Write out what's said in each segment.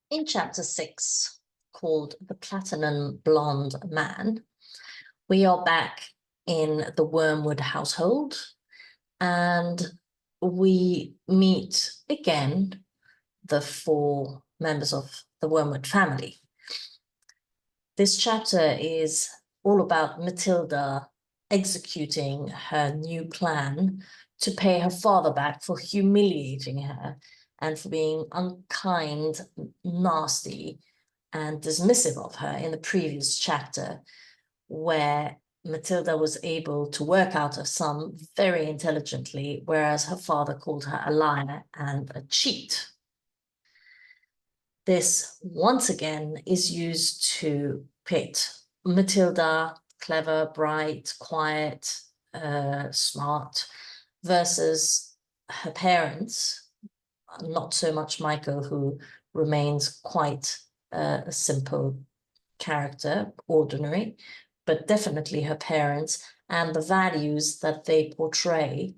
In chapter 6, called The Platinum Blonde Man, we are back in the Wormwood household and we meet again the 4 members of the Wormwood family. This chapter is all about Matilda executing her new plan to pay her father back for humiliating her and for being unkind, nasty, and dismissive of her in the previous chapter, where Matilda was able to work out a sum very intelligently, whereas her father called her a liar and a cheat. This, once again, is used to pit Matilda, clever, bright, quiet, smart, versus her parents, not so much Michael, who remains quite a simple character, ordinary, but definitely her parents and the values that they portray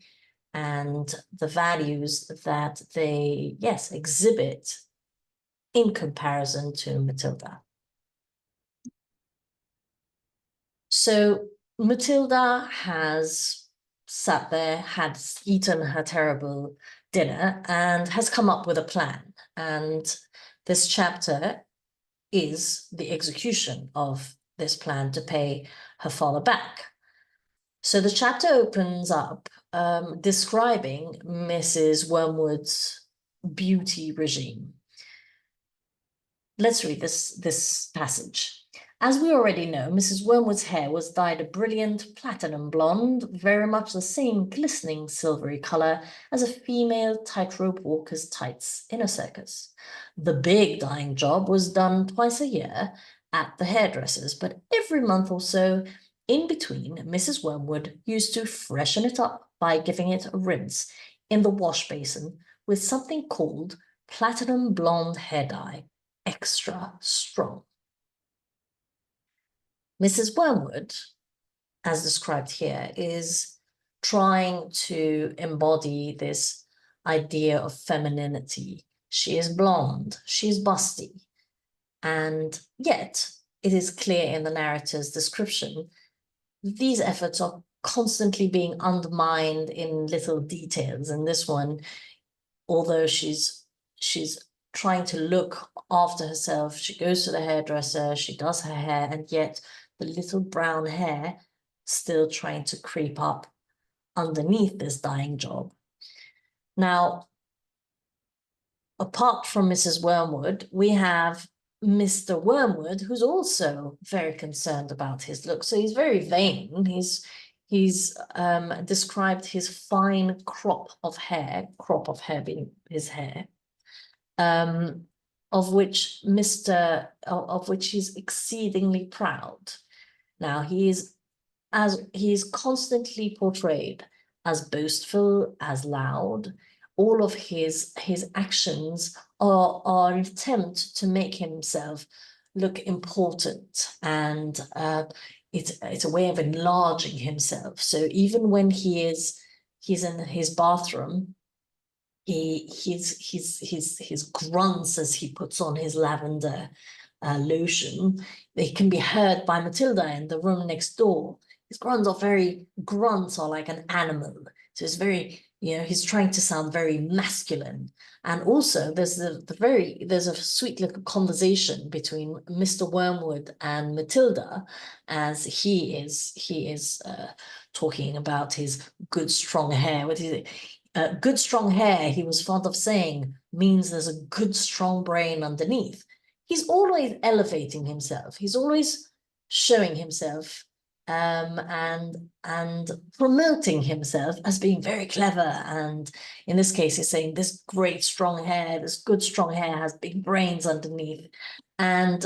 and the values that they, yes, exhibit in comparison to Matilda. So Matilda has sat there, had eaten her terrible dinner, and has come up with a plan. And this chapter is the execution of this plan to pay her father back. So the chapter opens up describing Mrs. Wormwood's beauty regime. Let's read this passage. As we already know, Mrs. Wormwood's hair was dyed a brilliant platinum blonde, very much the same glistening silvery color as a female tightrope walker's tights in a circus. The big dyeing job was done twice a year at the hairdresser's, but every month or so in between, Mrs. Wormwood used to freshen it up by giving it a rinse in the wash basin with something called platinum blonde hair dye, extra strong. Mrs. Wormwood, as described here, is trying to embody this idea of femininity. She is blonde, she's busty, and yet it is clear in the narrator's description these efforts are constantly being undermined in little details. And this one, although she's trying to look after herself, she goes to the hairdresser, she does her hair, and yet the little brown hair still trying to creep up underneath this dyeing job. Now, apart from Mrs. Wormwood, we have Mr. Wormwood, who's also very concerned about his look. So he's very vain. He's described his fine crop of hair being his hair, of which he's exceedingly proud. Now he's constantly portrayed as boastful, as loud. All of his actions are an attempt to make himself look important, and it's a way of enlarging himself. So even when he's in his bathroom, his grunts as he puts on his lavender lotion, they can be heard by Matilda in the room next door. His grunts are like an animal. So it's very, he's trying to sound very masculine. And also there's a sweet little conversation between Mr. Wormwood and Matilda as he is talking about his good strong hair. What is it? Good strong hair, he was fond of saying, means there's a good strong brain underneath. He's always elevating himself. He's always showing himself and promoting himself as being very clever. And in this case, he's saying this great strong hair, this good strong hair has big brains underneath. And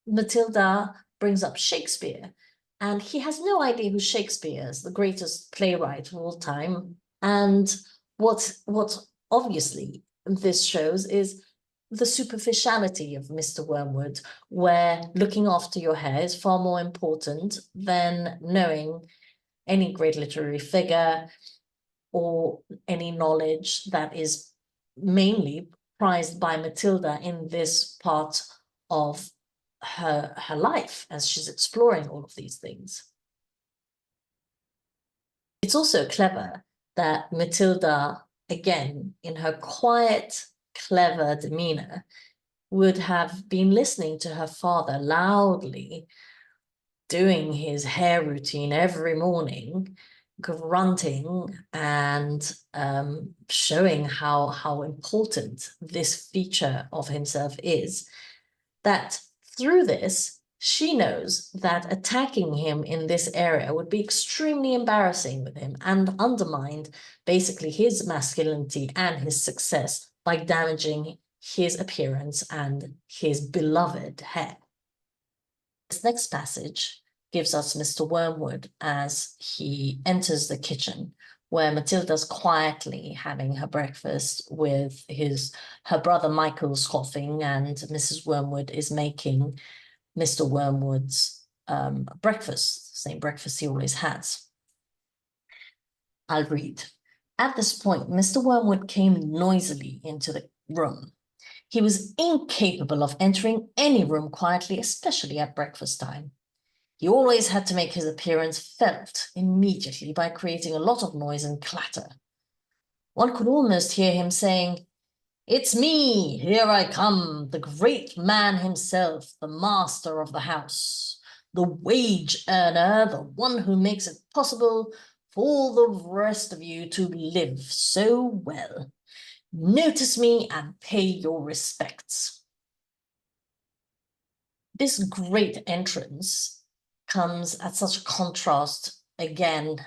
Matilda brings up Shakespeare, and he has no idea who Shakespeare is, the greatest playwright of all time. And what obviously this shows is the superficiality of Mr. Wormwood, where looking after your hair is far more important than knowing any great literary figure or any knowledge that is mainly prized by Matilda in this part of her life as she's exploring all of these things. It's also clever that Matilda, again, in her quiet, clever demeanor, would have been listening to her father loudly doing his hair routine every morning, grunting and showing how important this feature of himself is, that through this, she knows that attacking him in this area would be extremely embarrassing with him and undermined basically his masculinity and his success by damaging his appearance and his beloved hair. This next passage gives us Mr. Wormwood as he enters the kitchen, where Matilda's quietly having her breakfast with her brother Michael scoffing, and Mrs. Wormwood is making Mr. Wormwood's breakfast, the same breakfast he always has. I'll read. At this point, Mr. Wormwood came noisily into the room. He was incapable of entering any room quietly, especially at breakfast time. He always had to make his appearance felt immediately by creating a lot of noise and clatter. One could almost hear him saying, "It's me, here I come, the great man himself, the master of the house, the wage earner, the one who makes it possible for all the rest of you to live so well. Notice me and pay your respects." This great entrance comes at such a contrast again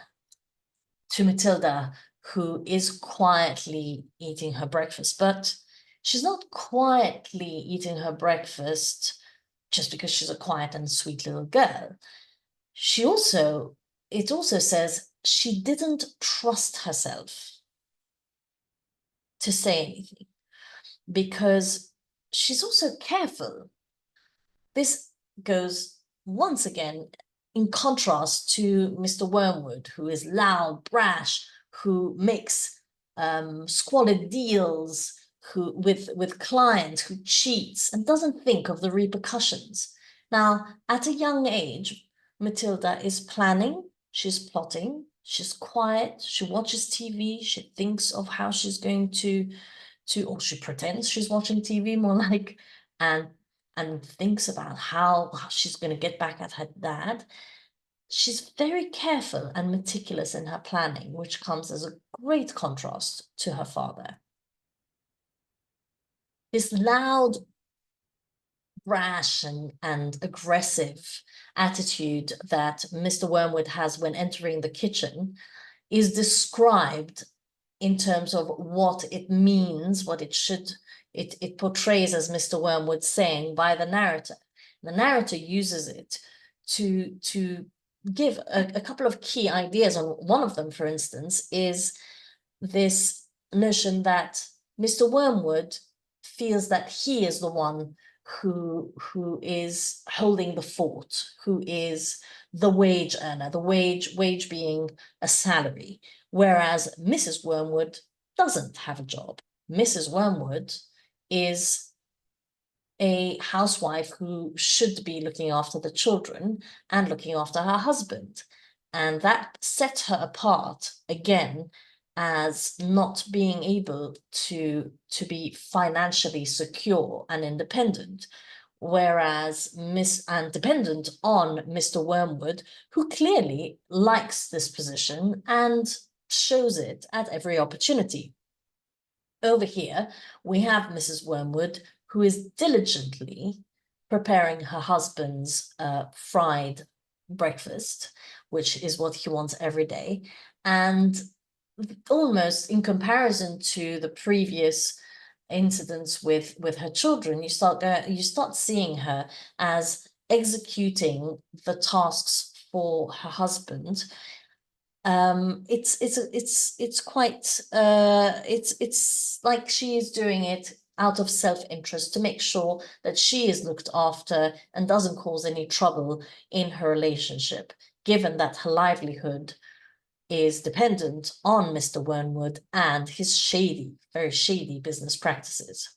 to Matilda, who is quietly eating her breakfast, but she's not quietly eating her breakfast just because she's a quiet and sweet little girl. It also says she didn't trust herself to say anything because she's also careful. This goes once again in contrast to Mr. Wormwood, who is loud, brash, who makes squalid deals, with clients, who cheats and doesn't think of the repercussions. Now, at a young age, Matilda is planning, she's plotting, she's quiet, she watches TV, she thinks of how she's going to or she pretends she's watching TV more like, and thinks about how she's going to get back at her dad. She's very careful and meticulous in her planning, which comes as a great contrast to her father. This loud, brash and aggressive attitude that Mr. Wormwood has when entering the kitchen is described in terms of what it means, what it portrays as Mr. Wormwood saying by the narrator. The narrator uses it to give a couple of key ideas. On one of them, for instance, is this notion that Mr. Wormwood feels that he is the one who is holding the fort, who is the wage earner, the wage being a salary, whereas Mrs. Wormwood doesn't have a job. Mrs. Wormwood is a housewife who should be looking after the children and looking after her husband. And that sets her apart again as not being able to be financially secure and independent, whereas dependent on Mr. Wormwood, who clearly likes this position and shows it at every opportunity. Over here, we have Mrs. Wormwood, who is diligently preparing her husband's fried breakfast, which is what he wants every day. And almost in comparison to the previous incidents with her children, you start seeing her as executing the tasks for her husband. It's quite it's like she is doing it out of self-interest to make sure that she is looked after and doesn't cause any trouble in her relationship, given that her livelihood is dependent on Mr. Wormwood and his very shady business practices.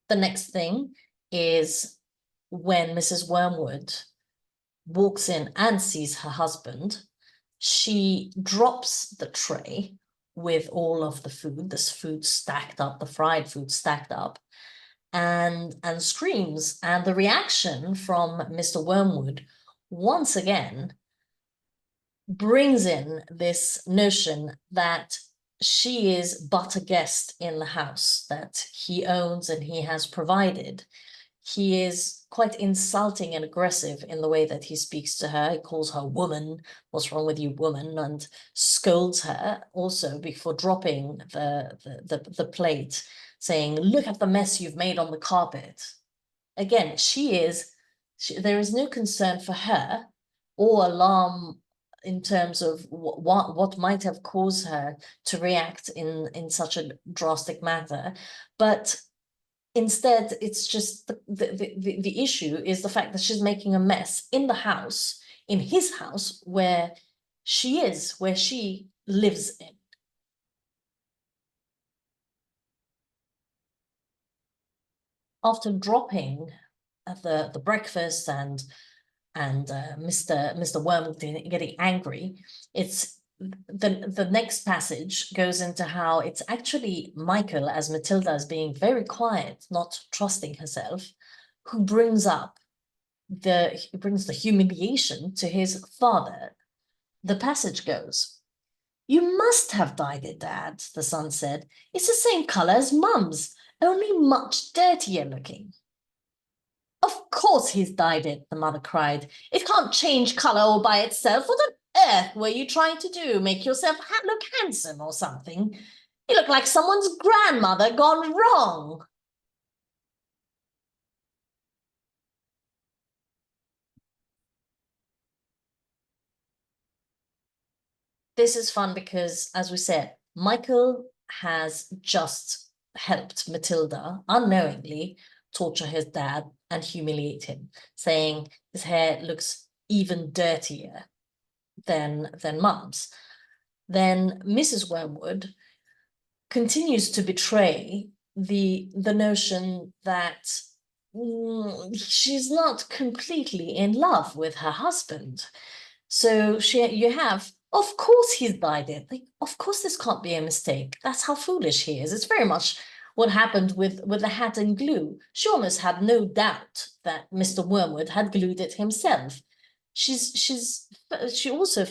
the next thing is when Mrs. Wormwood walks in and sees her husband, she drops the tray with all of the food, this food stacked up, the fried food stacked up, and screams. And the reaction from Mr. Wormwood, once again, brings in this notion that she is but a guest in the house that he owns and he has provided. He is quite insulting and aggressive in the way that he speaks to her. He calls her woman, what's wrong with you, woman, and scolds her also before dropping the plate, saying, look at the mess you've made on the carpet. Again, there is no concern for her or alarm in terms of what might have caused her to react in such a drastic manner, but instead, it's just the issue is the fact that she's making a mess in the house, in his house, where she lives in. After dropping the breakfast and Mr. Wormwood getting angry, it's the next passage goes into how it's actually Michael, as Matilda is being very quiet, not trusting herself, who brings the humiliation to his father. The passage goes, "You must have dyed it, Dad," the son said. "It's the same color as Mum's, only much dirtier looking." "Of course he's dyed it," the mother cried. "It can't change color all by itself. What on earth were you trying to do? Make yourself look handsome or something? You look like someone's grandmother gone wrong." This is fun because, as we said, Michael has just helped Matilda unknowingly torture his dad and humiliate him, saying his hair looks even dirtier than Mum's. Then Mrs. Wormwood continues to betray the notion that she's not completely in love with her husband. So you have, of course he's dyed it. Like, of course this can't be a mistake. That's how foolish he is. It's very much what happened with the hat and glue. She almost had no doubt that Mr. Wormwood had glued it himself. She also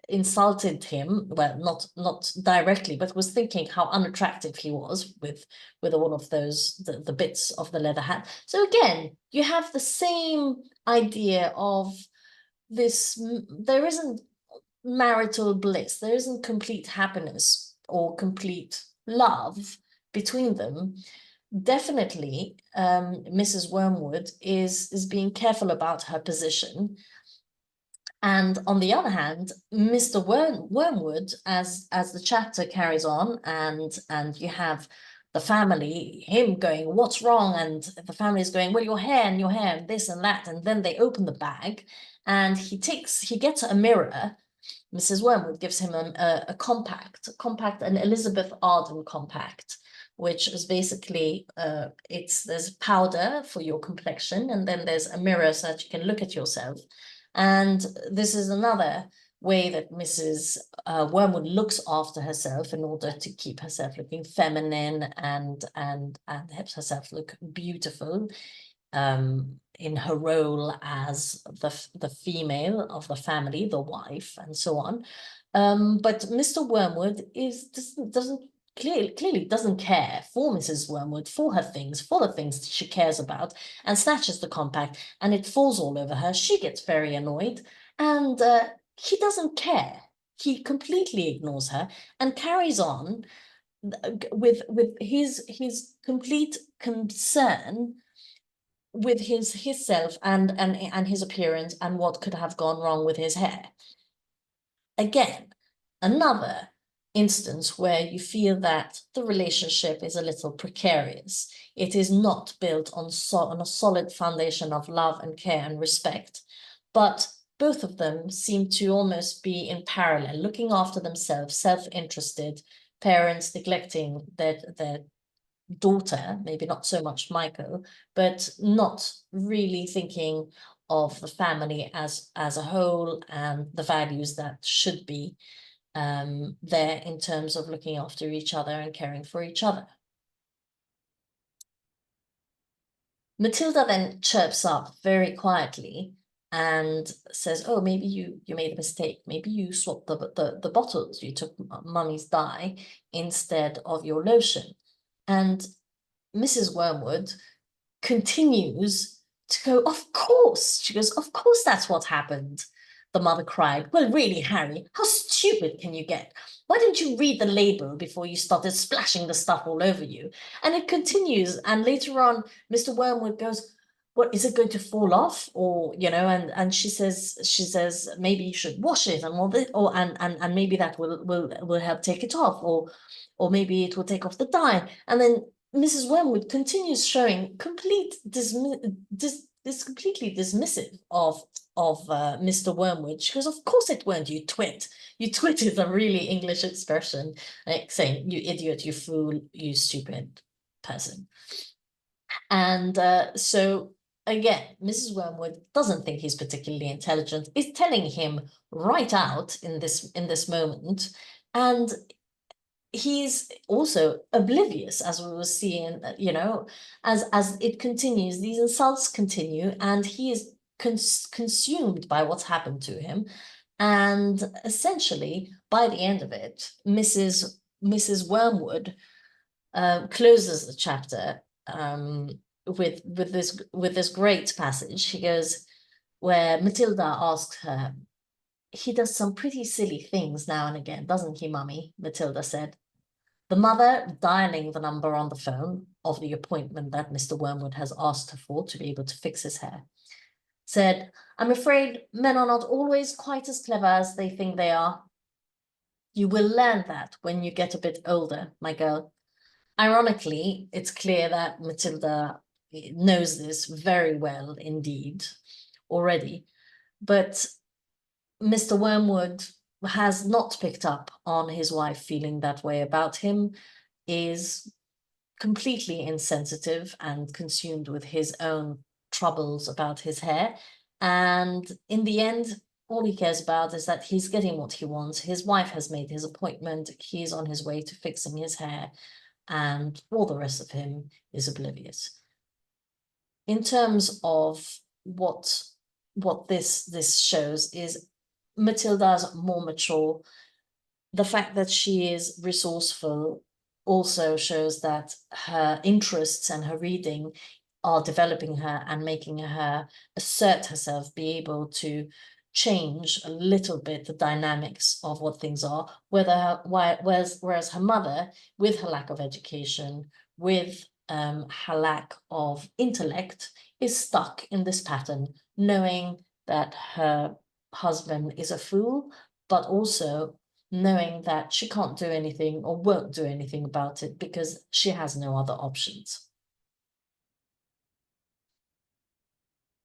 insulted him, well, not directly, but was thinking how unattractive he was with all of those the bits of the leather hat. So again, you have the same idea of this. There isn't marital bliss, there isn't complete happiness or complete love between them. Definitely, Mrs. Wormwood is being careful about her position. And on the other hand, Mr. Wormwood, as the chapter carries on, and you have the family, him going, "What's wrong?" And the family is going, "Well, your hair, and this and that." And then they open the bag, and he gets a mirror. Mrs. Wormwood gives him a compact, an Elizabeth Arden compact, which is basically there's powder for your complexion, and then there's a mirror so that you can look at yourself. And this is another way that Mrs. Wormwood looks after herself in order to keep herself looking feminine and helps herself look beautiful in her role as the female of the family, the wife, and so on. But Mr. Wormwood clearly doesn't care for Mrs. Wormwood, for her things, for the things she cares about, and snatches the compact, and it falls all over her. She gets very annoyed, and he doesn't care. He completely ignores her and carries on with his complete concern with his self and his appearance and what could have gone wrong with his hair. Again, another instance where you feel that the relationship is a little precarious. It is not built on a solid foundation of love and care and respect, but both of them seem to almost be in parallel, looking after themselves, self-interested, parents neglecting their daughter, maybe not so much Michael, but not really thinking of the family as a whole and the values that should be there in terms of looking after each other and caring for each other. Matilda then chirps up very quietly and says, oh, maybe you made a mistake. Maybe you swapped the bottles. You took mummy's dye instead of your lotion. And Mrs. Wormwood continues to go, of course. She goes, of course that's what happened. The mother cried, well, really, Harry, how stupid can you get? Why didn't you read the label before you started splashing the stuff all over you? And it continues. And later on, Mr. Wormwood goes, what, is it going to fall off? Or, you know, and she says, maybe you should wash it and all this, or and maybe that will help take it off, or maybe it will take off the dye. And then Mrs. Wormwood continues showing completely dismissive of Mr. Wormwood. She goes, of course it weren't, you twit. You twit is a really English expression, like saying, you idiot, you fool, you stupid person. And so again, Mrs. Wormwood doesn't think he's particularly intelligent, is telling him right out in this moment. And he's also oblivious, as we will see in, you know, as it continues, these insults continue, and he is consumed by what's happened to him. And essentially, by the end of it, Mrs. Wormwood closes the chapter with this great passage. She goes, where Matilda asks her, he does some pretty silly things now and again, doesn't he, Mummy? Matilda said. The mother, dialing the number on the phone of the appointment that Mr. Wormwood has asked her for to be able to fix his hair, said, I'm afraid men are not always quite as clever as they think they are. You will learn that when you get a bit older, my girl. Ironically, it's clear that Matilda knows this very well indeed already, but Mr. Wormwood has not picked up on his wife feeling that way about him, is completely insensitive and consumed with his own troubles about his hair. And in the end, all he cares about is that he's getting what he wants. His wife has made his appointment. He's on his way to fixing his hair, and all the rest of him is oblivious. In terms of what this shows is Matilda's more mature. The fact that she is resourceful also shows that her interests and her reading are developing her and making her assert herself, be able to change a little bit the dynamics of what things are, whereas her mother, with her lack of education, with her lack of intellect, is stuck in this pattern, knowing that her husband is a fool, but also knowing that she can't do anything or won't do anything about it because she has no other options.